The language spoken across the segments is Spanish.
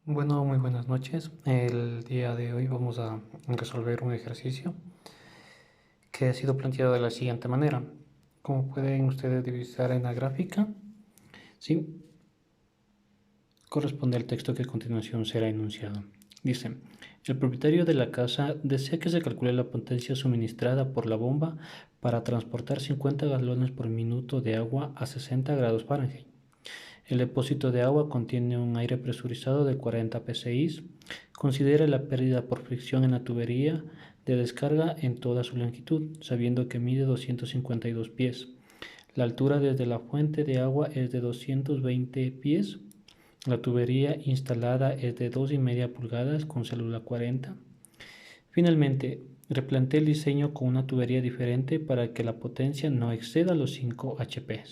Bueno, muy buenas noches. El día de hoy vamos a resolver un ejercicio que ha sido planteado de la siguiente manera. Como pueden ustedes divisar en la gráfica, ¿sí? Corresponde al texto que a continuación será enunciado. Dice, el propietario de la casa desea que se calcule la potencia suministrada por la bomba para transportar 50 galones por minuto de agua a 60 grados Fahrenheit. El depósito de agua contiene un aire presurizado de 40 psi. Considere la pérdida por fricción en la tubería de descarga en toda su longitud, sabiendo que mide 252 pies. La altura desde la fuente de agua es de 220 pies. La tubería instalada es de 2,5 pulgadas con célula 40. Finalmente, replantee el diseño con una tubería diferente para que la potencia no exceda los 5 HP.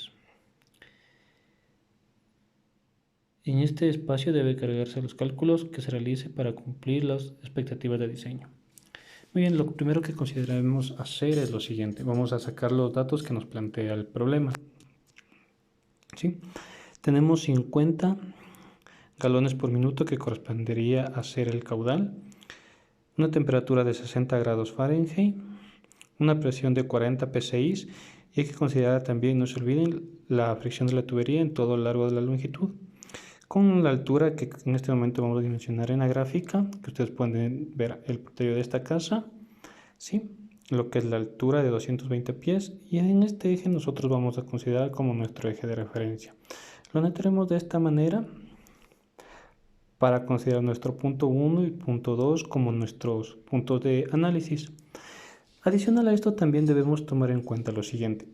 En este espacio debe cargarse los cálculos que se realice para cumplir las expectativas de diseño. Muy bien, lo primero que consideramos hacer es lo siguiente. Vamos a sacar los datos que nos plantea el problema. ¿Sí? Tenemos 50 galones por minuto que correspondería a ser el caudal, una temperatura de 60 grados Fahrenheit, una presión de 40 psi y hay que considerar también, no se olviden, la fricción de la tubería en todo el largo de la longitud, con la altura que en este momento vamos a dimensionar en la gráfica, que ustedes pueden ver el propietario de esta casa, ¿sí? Lo que es la altura de 220 pies, y en este eje nosotros vamos a considerar como nuestro eje de referencia. Lo anotaremos de esta manera para considerar nuestro punto 1 y punto 2 como nuestros puntos de análisis. Adicional a esto también debemos tomar en cuenta lo siguiente.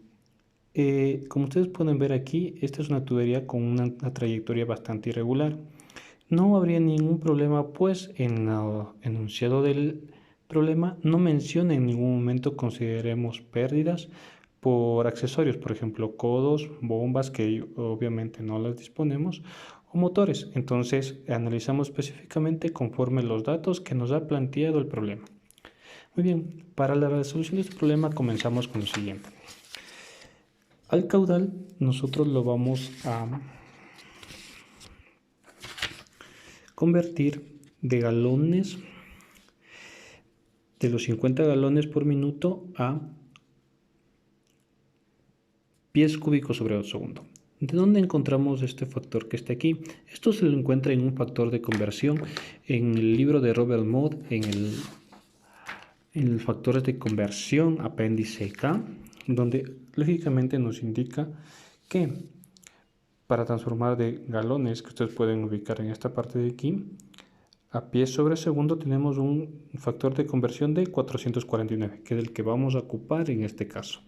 Como ustedes pueden ver aquí, esta es una tubería con una trayectoria bastante irregular. No habría ningún problema, pues en el enunciado del problema no menciona en ningún momento consideremos pérdidas por accesorios, por ejemplo, codos, bombas, que obviamente no las disponemos, o motores. Entonces, analizamos específicamente conforme los datos que nos ha planteado el problema. Muy bien, para la resolución de este problema comenzamos con lo siguiente. Al caudal nosotros lo vamos a convertir de galones, de los 50 galones por minuto a pies cúbicos sobre segundo. ¿De dónde encontramos este factor que está aquí? Esto se lo encuentra en un factor de conversión en el libro de Robert Mott, en el factores de conversión apéndice K, donde lógicamente nos indica que para transformar de galones, que ustedes pueden ubicar en esta parte de aquí, a pies sobre segundo tenemos un factor de conversión de 449, que es el que vamos a ocupar en este caso.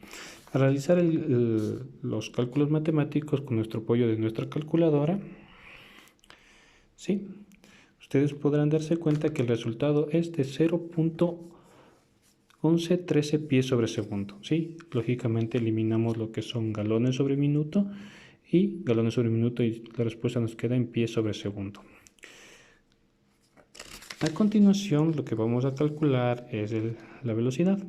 Al realizar los cálculos matemáticos con nuestro apoyo de nuestra calculadora, ¿sí? Ustedes podrán darse cuenta que el resultado es de 0.1113 pies sobre segundo, ¿sí? Lógicamente eliminamos lo que son galones sobre minuto y la respuesta nos queda en pies sobre segundo. A continuación, lo que vamos a calcular es la velocidad.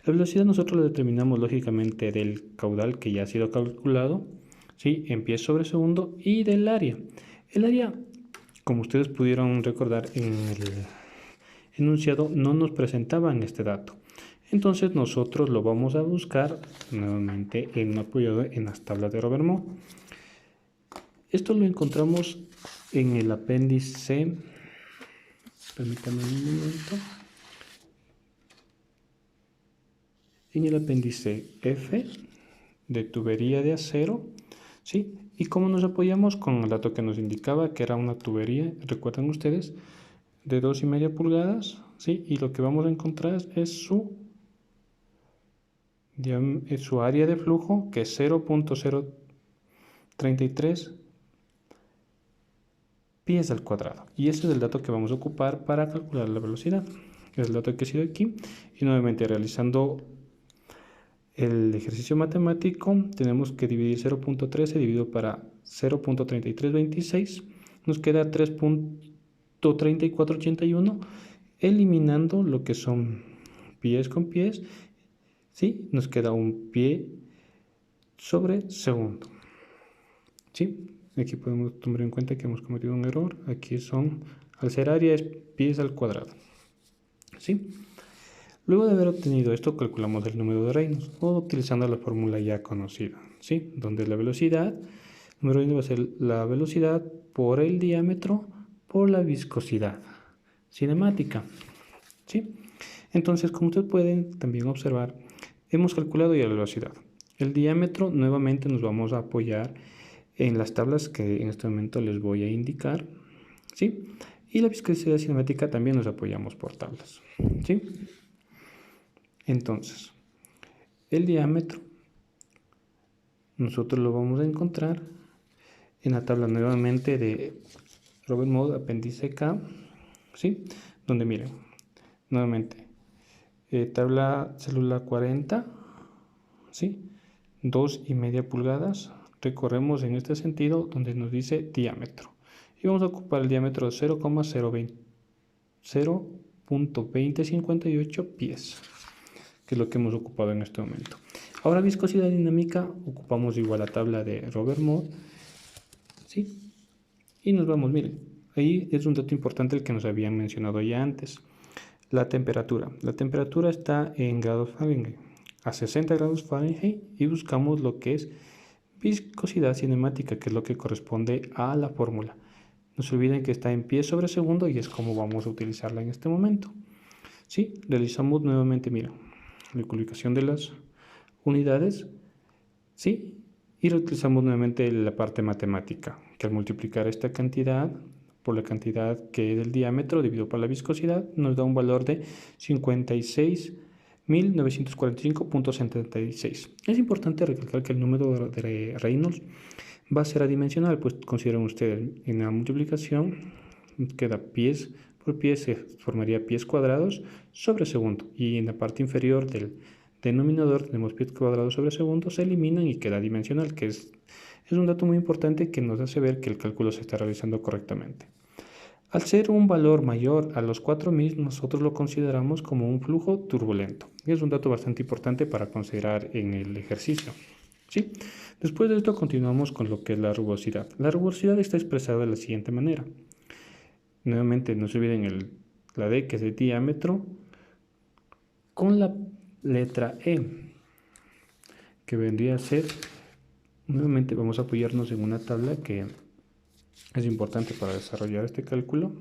La velocidad nosotros la determinamos lógicamente del caudal que ya ha sido calculado, ¿sí? En pies sobre segundo, y del área. El área, como ustedes pudieron recordar en el enunciado, no nos presentaban este dato. Entonces nosotros lo vamos a buscar nuevamente apoyado en las tablas de Robert Mott. Esto lo encontramos en el apéndice. Permítanme un momento. En el apéndice F de tubería de acero, ¿sí? Y cómo nos apoyamos con el dato que nos indicaba que era una tubería, recuerdan ustedes, de 2,5 pulgadas, ¿sí? Y lo que vamos a encontrar es su área de flujo, que es 0.033 pies al cuadrado. Y ese es el dato que vamos a ocupar para calcular la velocidad. Es el dato que ha sido aquí. Y nuevamente realizando el ejercicio matemático, tenemos que dividir 0.13 dividido para 0.3326. Nos queda 3.3481, eliminando lo que son pies con pies, ¿sí? Nos queda un pie sobre segundo, ¿sí? Aquí podemos tomar en cuenta que hemos cometido un error. Aquí al ser área es pies al cuadrado. ¿Sí? Luego de haber obtenido esto, calculamos el número de Reynolds, o utilizando la fórmula ya conocida, ¿sí? Donde la velocidad, el número de Reynolds va a ser la velocidad por el diámetro por la viscosidad cinemática, ¿sí? Entonces, como ustedes pueden también observar, hemos calculado ya la velocidad. El diámetro, nuevamente nos vamos a apoyar en las tablas que en este momento les voy a indicar, ¿sí? Y la viscosidad cinemática también nos apoyamos por tablas, ¿sí? Entonces, el diámetro nosotros lo vamos a encontrar en la tabla nuevamente de Robert Mode apéndice K, ¿sí? Donde miren, nuevamente, tabla celular 40, ¿sí? 2,5 pulgadas. Recorremos en este sentido donde nos dice diámetro. Y vamos a ocupar el diámetro de 0,2058 pies, que es lo que hemos ocupado en este momento. Ahora, viscosidad dinámica, ocupamos igual la tabla de Robert Mode, ¿sí? Y nos vamos, miren, ahí es un dato importante el que nos habían mencionado ya antes. La temperatura. La temperatura está en grados Fahrenheit, a 60 grados Fahrenheit, y buscamos lo que es viscosidad cinemática, que es lo que corresponde a la fórmula. No se olviden que está en pies sobre segundo y es como vamos a utilizarla en este momento. ¿Sí? Realizamos nuevamente, mira, la multiplicación de las unidades, ¿sí? Y reutilizamos nuevamente la parte matemática, que al multiplicar esta cantidad por la cantidad que es el diámetro dividido por la viscosidad, nos da un valor de 56.945.76. Es importante recalcar que el número de Reynolds va a ser adimensional, pues consideren ustedes, en la multiplicación queda pies por pies, se formaría pies cuadrados sobre segundo, y en la parte inferior del denominador tenemos pies cuadrados sobre segundo, se eliminan y queda dimensional, que es un dato muy importante que nos hace ver que el cálculo se está realizando correctamente. Al ser un valor mayor a los 4.000, nosotros lo consideramos como un flujo turbulento. Es un dato bastante importante para considerar en el ejercicio, ¿sí? Después de esto continuamos con lo que es la rugosidad. La rugosidad está expresada de la siguiente manera. Nuevamente no se olviden la D, que es el diámetro, con la letra E, que vendría a ser, nuevamente vamos a apoyarnos en una tabla que es importante para desarrollar este cálculo,